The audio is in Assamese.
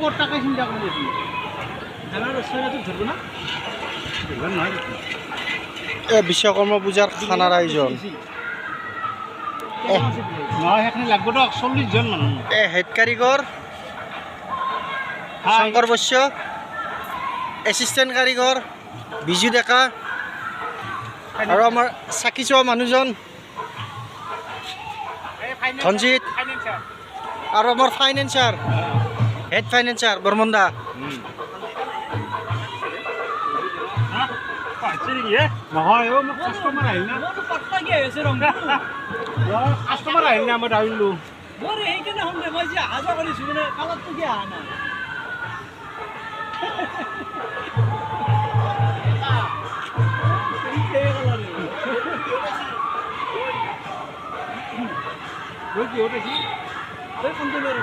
কত টাকা চিন্তা করে দিই আমার ছয়টা তো ধরবো না বিশ্বকর্মা পূজার খানার আয়োজন নয় এখানে লাগবে তো 40 জন মানুষ হেড কারিগর শঙ্কর বৈশ্য এসিস্ট্যান্ট কারিগর বিজু ডেকা আৰু আমাৰ চাকি চোৱা মানুহজন ধনজিৎ আৰু আমাৰ ফাইনেন্সাৰ হেড ফাইনেন্সাৰ বৰ্মন দা নহয় অ' মোক কাষ্টমাৰ আহিল না কাষ্টমাৰ আহিল না মই আহিলোঁ মই সেইকাৰণে শুনে মই যে আজা কৰিছোঁ মানে কালাৰটো কি অহা নাই কি ওটা কি কোন দিনেৰ